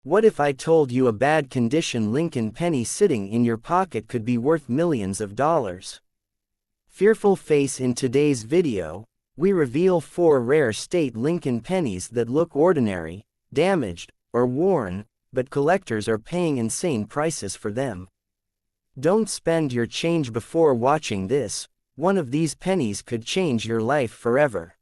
What if I told you a bad condition Lincoln penny sitting in your pocket could be worth millions of dollars? Fearful face. In today's video, we reveal 4 rare state Lincoln pennies that look ordinary, damaged, or worn, but collectors are paying insane prices for them. Don't spend your change before watching this. One of these pennies could change your life forever.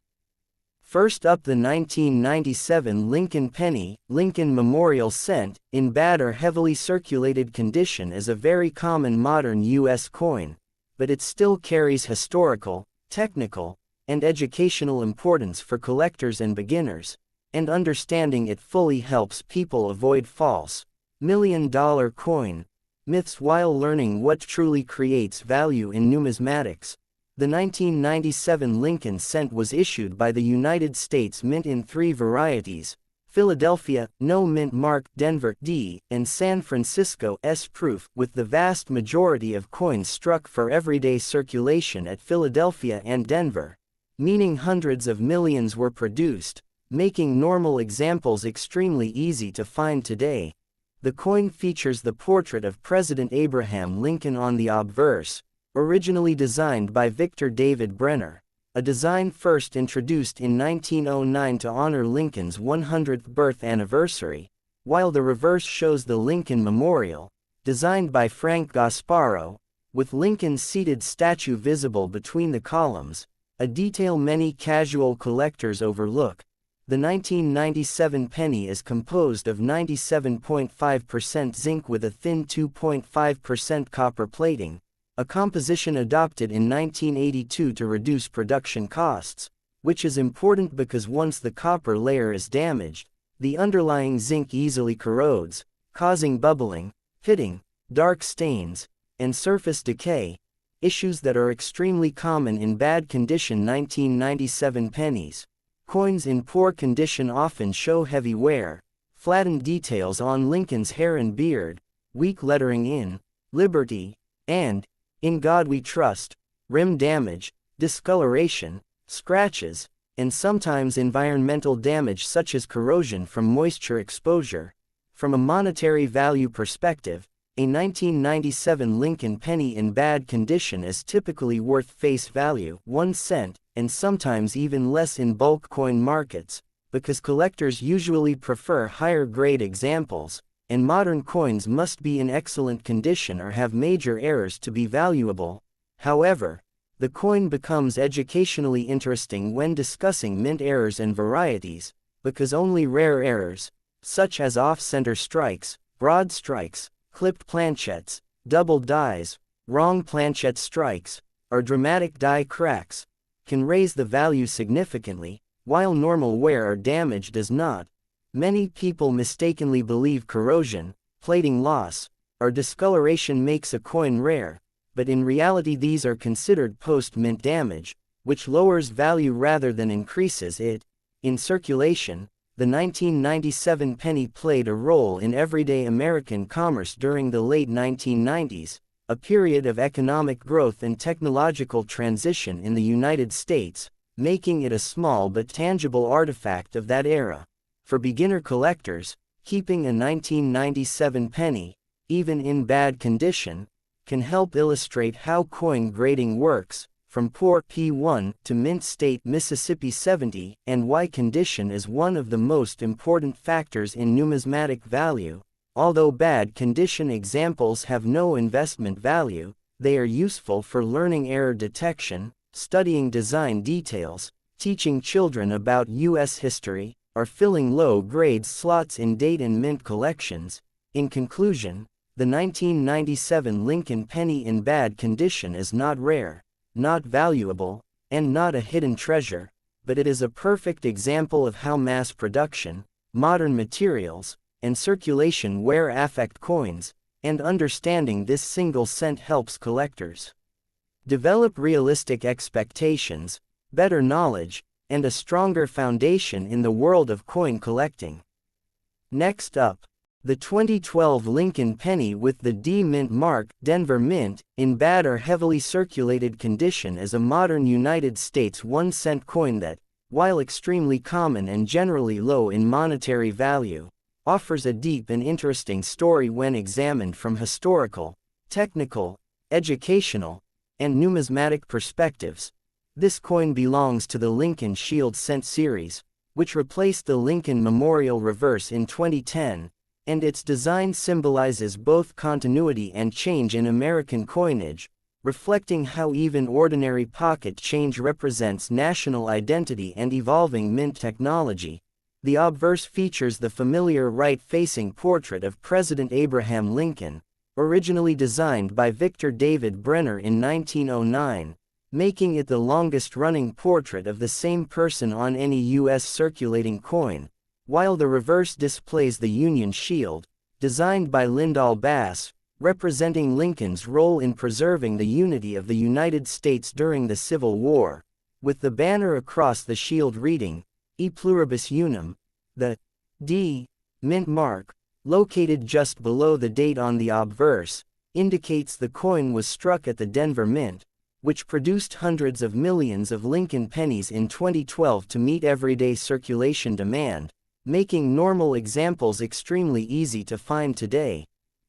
First up, the 1997 Lincoln Penny, Lincoln Memorial Cent, in bad or heavily circulated condition, is a very common modern U.S. coin, but it still carries historical, technical, and educational importance for collectors and beginners, and understanding it fully helps people avoid false, million-dollar coin myths while learning what truly creates value in numismatics. The 1997 Lincoln Cent was issued by the United States Mint in 3 varieties: Philadelphia, No Mint Mark, Denver, D, and San Francisco, S proof, with the vast majority of coins struck for everyday circulation at Philadelphia and Denver, meaning hundreds of millions were produced, making normal examples extremely easy to find today. The coin features the portrait of President Abraham Lincoln on the obverse, originally designed by Victor David Brenner, a design first introduced in 1909 to honor Lincoln's 100th birth anniversary, while the reverse shows the Lincoln Memorial, designed by Frank Gasparo, with Lincoln's seated statue visible between the columns, a detail many casual collectors overlook. The 1997 penny is composed of 97.5% zinc with a thin 2.5% copper plating, a composition adopted in 1982 to reduce production costs, which is important because once the copper layer is damaged, the underlying zinc easily corrodes, causing bubbling, pitting, dark stains, and surface decay, issues that are extremely common in bad condition 1997 pennies. Coins in poor condition often show heavy wear, flattened details on Lincoln's hair and beard, weak lettering in Liberty and In God We Trust, rim damage, discoloration, scratches, and sometimes environmental damage such as corrosion from moisture exposure. From a monetary value perspective, a 1997 Lincoln penny in bad condition is typically worth face value 1 cent, and sometimes even less in bulk coin markets, because collectors usually prefer higher grade examples, and modern coins must be in excellent condition or have major errors to be valuable. However, the coin becomes educationally interesting when discussing mint errors and varieties, because only rare errors, such as off-center strikes, broad strikes, clipped planchettes, double dies, wrong planchette strikes, or dramatic die cracks, can raise the value significantly, while normal wear or damage does not. Many people mistakenly believe corrosion, plating loss, or discoloration makes a coin rare, but in reality these are considered post-mint damage, which lowers value rather than increases it. In circulation, the 1997 penny played a role in everyday American commerce during the late 1990s, a period of economic growth and technological transition in the United States, making it a small but tangible artifact of that era. For beginner collectors, keeping a 1997 penny, even in bad condition, can help illustrate how coin grading works, from poor P1 to mint state Mississippi 70, and why condition is one of the most important factors in numismatic value. Although bad condition examples have no investment value, they are useful for learning error detection, studying design details, teaching children about U.S. history, or filling low-grade slots in date and mint collections. In conclusion, the 1997 Lincoln penny in bad condition is not rare, not valuable, and not a hidden treasure, but it is a perfect example of how mass production, modern materials, and circulation wear affect coins, and understanding this single cent helps collectors develop realistic expectations, better knowledge, and a stronger foundation in the world of coin collecting. Next up, the 2012 Lincoln Penny with the D Mint mark, Denver Mint, in bad or heavily circulated condition is a modern United States 1-cent coin that, while extremely common and generally low in monetary value, offers a deep and interesting story when examined from historical, technical, educational, and numismatic perspectives. This coin belongs to the Lincoln Shield Cent series, which replaced the Lincoln Memorial Reverse in 2010, and its design symbolizes both continuity and change in American coinage, reflecting how even ordinary pocket change represents national identity and evolving mint technology. The obverse features the familiar right-facing portrait of President Abraham Lincoln, originally designed by Victor David Brenner in 1909, making it the longest-running portrait of the same person on any U.S. circulating coin, while the reverse displays the Union Shield, designed by Lyndall Bass, representing Lincoln's role in preserving the unity of the United States during the Civil War, with the banner across the shield reading, E pluribus unum. The D mint mark, located just below the date on the obverse, indicates the coin was struck at the Denver Mint, which produced hundreds of millions of Lincoln pennies in 2012 to meet everyday circulation demand, making normal examples extremely easy to find today.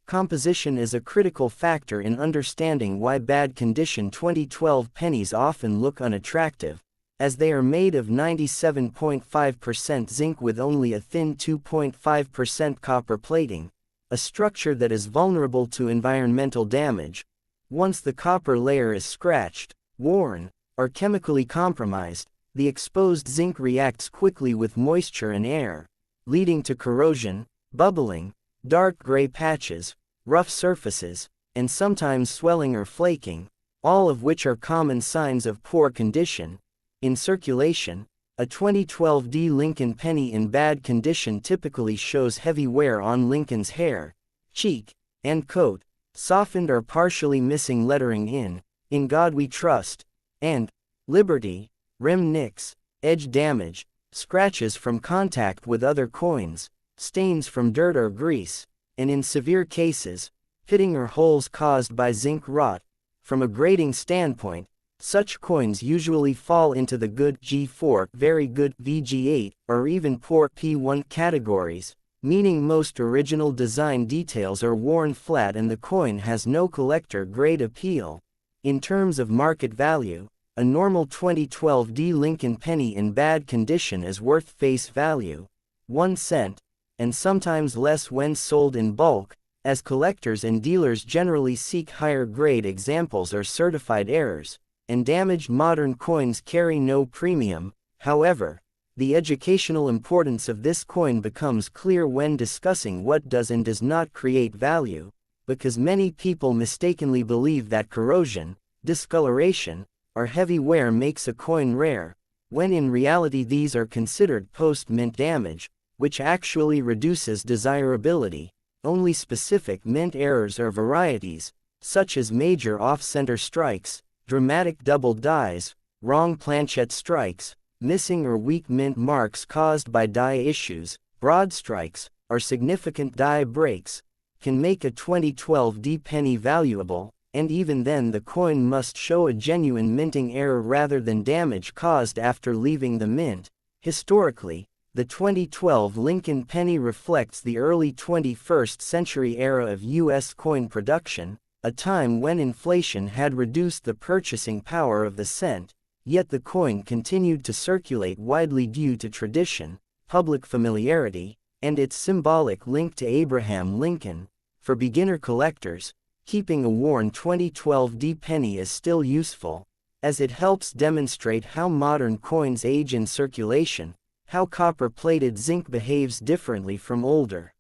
Composition is a critical factor in understanding why bad condition 2012 pennies often look unattractive, as they are made of 97.5% zinc with only a thin 2.5% copper plating, a structure that is vulnerable to environmental damage. Once the copper layer is scratched, worn, or chemically compromised, the exposed zinc reacts quickly with moisture and air, leading to corrosion, bubbling, dark gray patches, rough surfaces, and sometimes swelling or flaking, all of which are common signs of poor condition. In circulation, a 2012 Lincoln penny in bad condition typically shows heavy wear on Lincoln's hair, cheek, and coat, softened or partially missing lettering In God We Trust, and Liberty, rim nicks, edge damage, scratches from contact with other coins, stains from dirt or grease, and in severe cases, pitting or holes caused by zinc rot. From a grading standpoint, such coins usually fall into the good G4, very good VG8, or even poor P1 categories, meaning most original design details are worn flat and the coin has no collector-grade appeal. In terms of market value, a normal 2012 Lincoln penny in bad condition is worth face value, 1 cent, and sometimes less when sold in bulk, as collectors and dealers generally seek higher-grade examples or certified errors, and damaged modern coins carry no premium. However, the educational importance of this coin becomes clear when discussing what does and does not create value, because many people mistakenly believe that corrosion, discoloration, or heavy wear makes a coin rare, when in reality these are considered post-mint damage, which actually reduces desirability. Only specific mint errors or varieties, such as major off-center strikes, dramatic double dies, wrong planchette strikes, missing or weak mint marks caused by die issues, broad strikes, or significant die breaks, can make a 2012 penny valuable, and even then the coin must show a genuine minting error rather than damage caused after leaving the mint. Historically, the 2012 Lincoln penny reflects the early 21st century era of U.S. coin production, a time when inflation had reduced the purchasing power of the cent, yet the coin continued to circulate widely due to tradition, public familiarity, and its symbolic link to Abraham Lincoln. For beginner collectors, keeping a worn 2012 penny is still useful, as it helps demonstrate how modern coins age in circulation, how copper-plated zinc behaves differently from older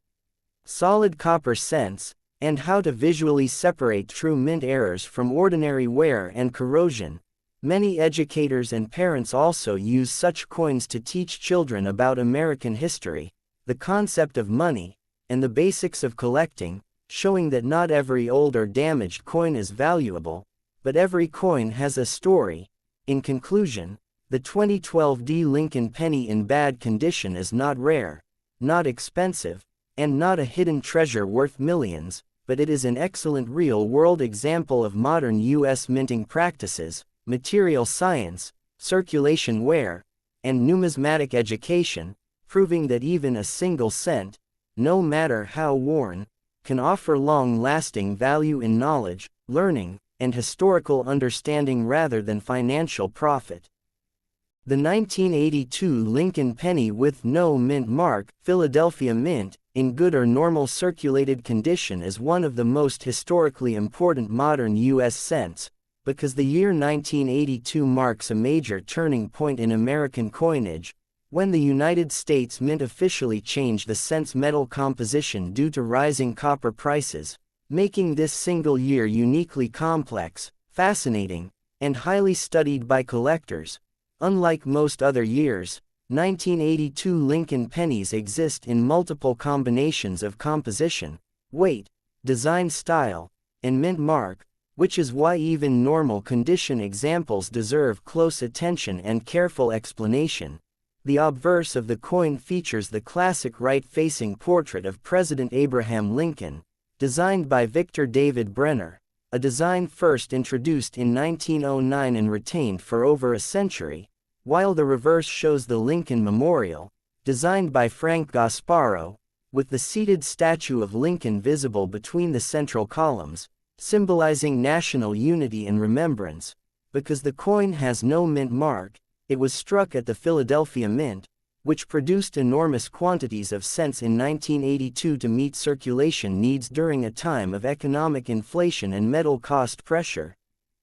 solid copper cents, and how to visually separate true mint errors from ordinary wear and corrosion. Many educators and parents also use such coins to teach children about American history, the concept of money, and the basics of collecting, showing that not every old or damaged coin is valuable, but every coin has a story. In conclusion, the 2012 Lincoln penny in bad condition is not rare, not expensive, and not a hidden treasure worth millions, but it is an excellent real-world example of modern U.S. minting practices, material science, circulation wear, and numismatic education, proving that even a single cent, no matter how worn, can offer long-lasting value in knowledge, learning, and historical understanding rather than financial profit. The 1982 Lincoln Penny with no mint mark, Philadelphia Mint, in good or normal circulated condition is one of the most historically important modern U.S. cents, because the year 1982 marks a major turning point in American coinage, when the United States Mint officially changed the cent's metal composition due to rising copper prices, making this single year uniquely complex, fascinating, and highly studied by collectors. Unlike most other years, 1982 Lincoln Pennies exist in multiple combinations of composition, weight, design style, and mint mark, which is why even normal condition examples deserve close attention and careful explanation. The obverse of the coin features the classic right-facing portrait of President Abraham Lincoln, designed by Victor David Brenner, a design first introduced in 1909 and retained for over a century, while the reverse shows the Lincoln Memorial, designed by Frank Gasparo, with the seated statue of Lincoln visible between the central columns, symbolizing national unity and remembrance. Because the coin has no mint mark, it was struck at the Philadelphia Mint, which produced enormous quantities of cents in 1982 to meet circulation needs during a time of economic inflation and metal cost pressure.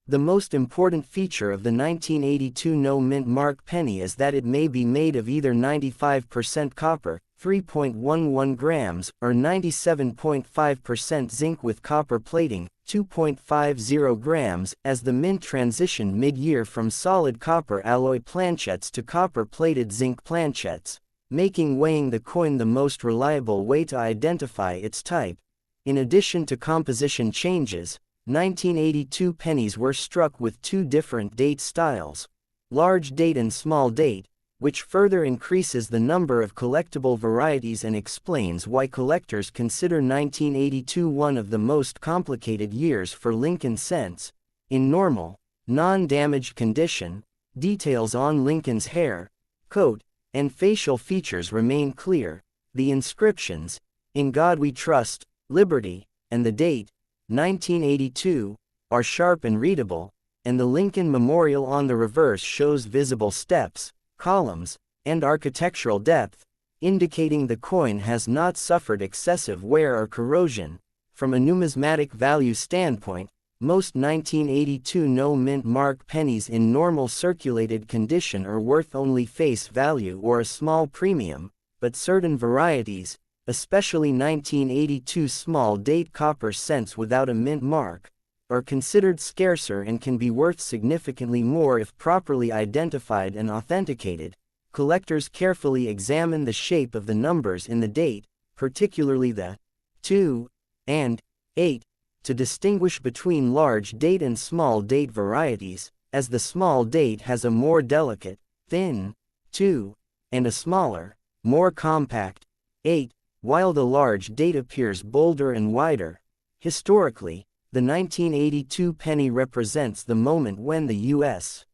The most important feature of the 1982 no mint mark penny is that it may be made of either 95% copper, 3.11 grams, or 97.5% zinc with copper plating, 2.50 grams, as the mint transitioned mid-year from solid copper alloy planchets to copper-plated zinc planchets, making weighing the coin the most reliable way to identify its type. In addition to composition changes, 1982 pennies were struck with two different date styles, large date and small date, which further increases the number of collectible varieties and explains why collectors consider 1982 one of the most complicated years for Lincoln cents. In normal, non-damaged condition, details on Lincoln's hair, coat, and facial features remain clear. The inscriptions, "In God We Trust," "Liberty," and the date, 1982, are sharp and readable, and the Lincoln Memorial on the reverse shows visible steps, columns, and architectural depth, indicating the coin has not suffered excessive wear or corrosion. From a numismatic value standpoint, most 1982 no mint mark pennies in normal circulated condition are worth only face value or a small premium, but certain varieties, especially 1982 small date copper cents without a mint mark, are considered scarcer and can be worth significantly more if properly identified and authenticated. Collectors carefully examine the shape of the numbers in the date, particularly the 2 and 8, to distinguish between large date and small date varieties, as the small date has a more delicate, thin 2, and a smaller, more compact 8, while the large date appears bolder and wider. Historically, the 1982 penny represents the moment when the U.S.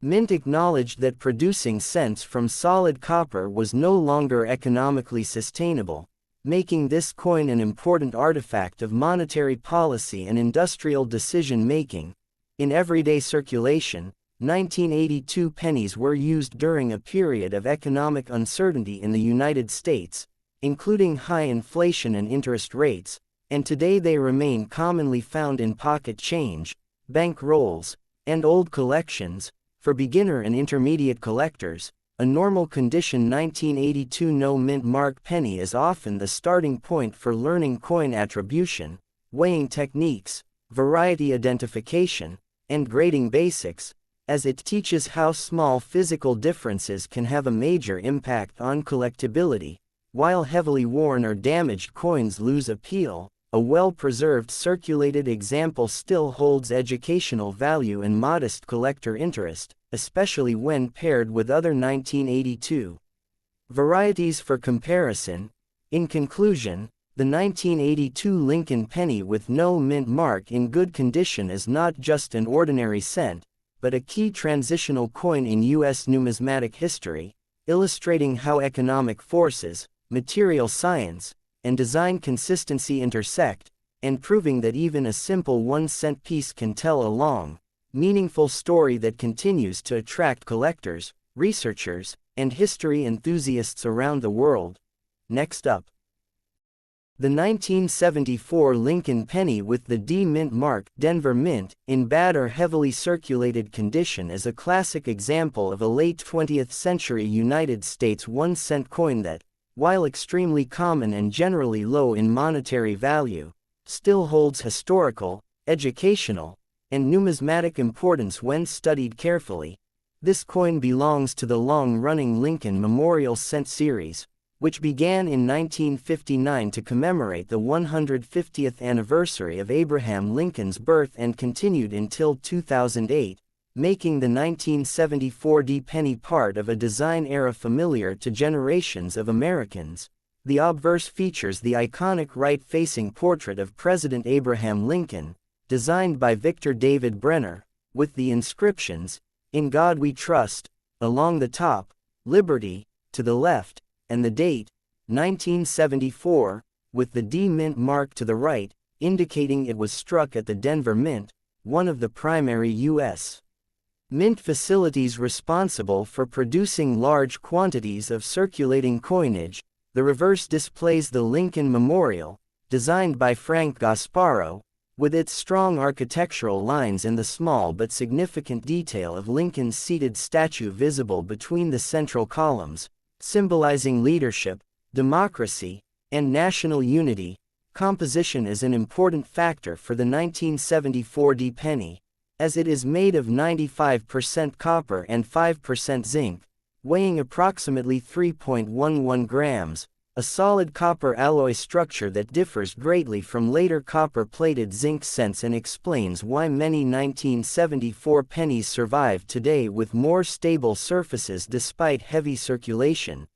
Mint acknowledged that producing cents from solid copper was no longer economically sustainable, making this coin an important artifact of monetary policy and industrial decision-making. In everyday circulation, 1982 pennies were used during a period of economic uncertainty in the United States, including high inflation and interest rates, and today they remain commonly found in pocket change, bank rolls, and old collections. For beginner and intermediate collectors, a normal condition 1982 no mint mark penny is often the starting point for learning coin attribution, weighing techniques, variety identification, and grading basics, as it teaches how small physical differences can have a major impact on collectability. While heavily worn or damaged coins lose appeal, a well-preserved circulated example still holds educational value and modest collector interest, especially when paired with other 1982 varieties for comparison. In conclusion, the 1982 Lincoln Penny with no mint mark in good condition is not just an ordinary cent, but a key transitional coin in U.S. numismatic history, illustrating how economic forces, material science, and design consistency intersect, and proving that even a simple 1-cent piece can tell a long, meaningful story that continues to attract collectors, researchers, and history enthusiasts around the world. Next up, the 1974 Lincoln Penny with the D Mint mark, Denver Mint, in bad or heavily circulated condition, is a classic example of a late 20th century United States 1-cent coin that, while extremely common and generally low in monetary value, still holds historical, educational, and numismatic importance when studied carefully. This coin belongs to the long-running Lincoln Memorial Cent series, which began in 1959 to commemorate the 150th anniversary of Abraham Lincoln's birth and continued until 2008, making the 1974 D penny part of a design era familiar to generations of Americans. The obverse features the iconic right-facing portrait of President Abraham Lincoln, designed by Victor David Brenner, with the inscriptions, "In God We Trust," along the top, "Liberty," to the left, and the date, 1974, with the D Mint mark to the right, indicating it was struck at the Denver Mint, one of the primary U.S. mint facilities responsible for producing large quantities of circulating coinage. The reverse displays the Lincoln Memorial, designed by Frank Gasparo, with its strong architectural lines and the small but significant detail of Lincoln's seated statue visible between the central columns, symbolizing leadership, democracy, and national unity. Composition is an important factor for the 1974 D penny, as it is made of 95% copper and 5% zinc, weighing approximately 3.11 grams, a solid copper alloy structure that differs greatly from later copper-plated zinc cents and explains why many 1974 pennies survive today with more stable surfaces despite heavy circulation.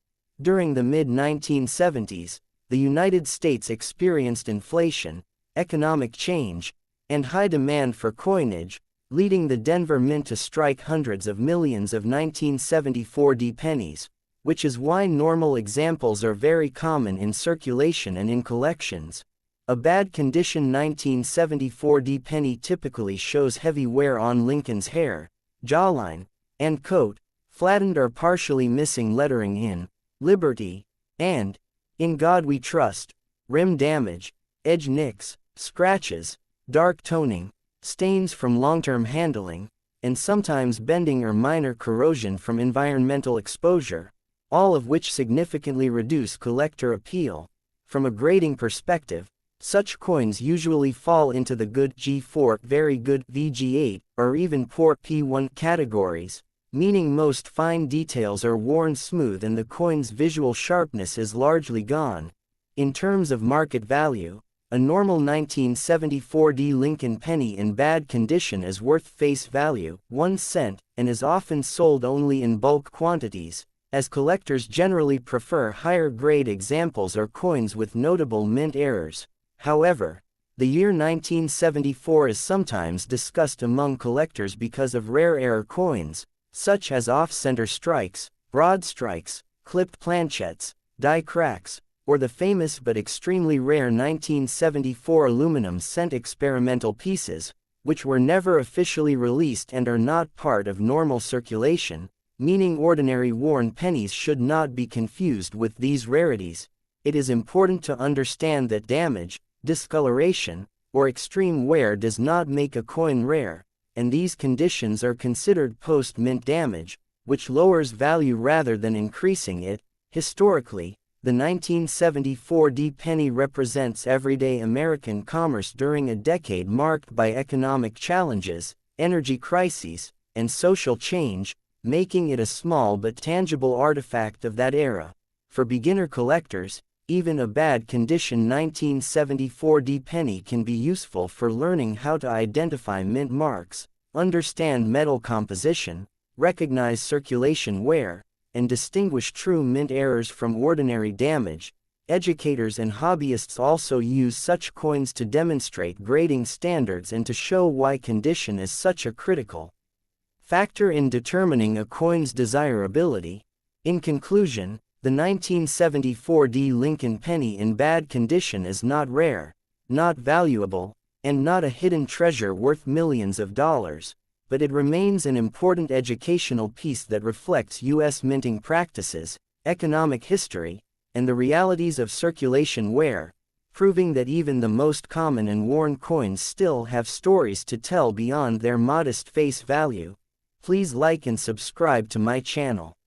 During the mid-1970s, the United States experienced inflation, economic change, and high demand for coinage, leading the Denver Mint to strike hundreds of millions of 1974 D pennies, which is why normal examples are very common in circulation and in collections. A bad condition 1974 D penny typically shows heavy wear on Lincoln's hair, jawline, and coat, flattened or partially missing lettering in "Liberty" and "In God We Trust," rim damage, edge nicks, scratches, dark toning, stains from long-term handling, and sometimes bending or minor corrosion from environmental exposure, all of which significantly reduce collector appeal. From a grading perspective, such coins usually fall into the good G4, very good VG8, or even poor P1 categories, meaning most fine details are worn smooth and the coin's visual sharpness is largely gone. In terms of market value, a normal 1974 D Lincoln penny in bad condition is worth face value, 1 cent, and is often sold only in bulk quantities, as collectors generally prefer higher-grade examples or coins with notable mint errors. However, the year 1974 is sometimes discussed among collectors because of rare error coins, such as off-center strikes, broad strikes, clipped planchettes, die cracks, or the famous but extremely rare 1974 aluminum cent experimental pieces, which were never officially released and are not part of normal circulation, meaning ordinary worn pennies should not be confused with these rarities. It is important to understand that damage, discoloration, or extreme wear does not make a coin rare, and these conditions are considered post-mint damage, which lowers value rather than increasing it. Historically, the 1974 D penny represents everyday American commerce during a decade marked by economic challenges, energy crises, and social change, making it a small but tangible artifact of that era. For beginner collectors, even a bad condition 1974 D penny can be useful for learning how to identify mint marks, understand metal composition, recognize circulation wear, and distinguish true mint errors from ordinary damage. Educators and hobbyists also use such coins to demonstrate grading standards and to show why condition is such a critical factor in determining a coin's desirability. In conclusion, The 1974 Lincoln penny in bad condition is not rare, not valuable, and not a hidden treasure worth millions of dollars, but it remains an important educational piece that reflects U.S. minting practices, economic history, and the realities of circulation ware, proving that even the most common and worn coins still have stories to tell beyond their modest face value. Please like and subscribe to my channel.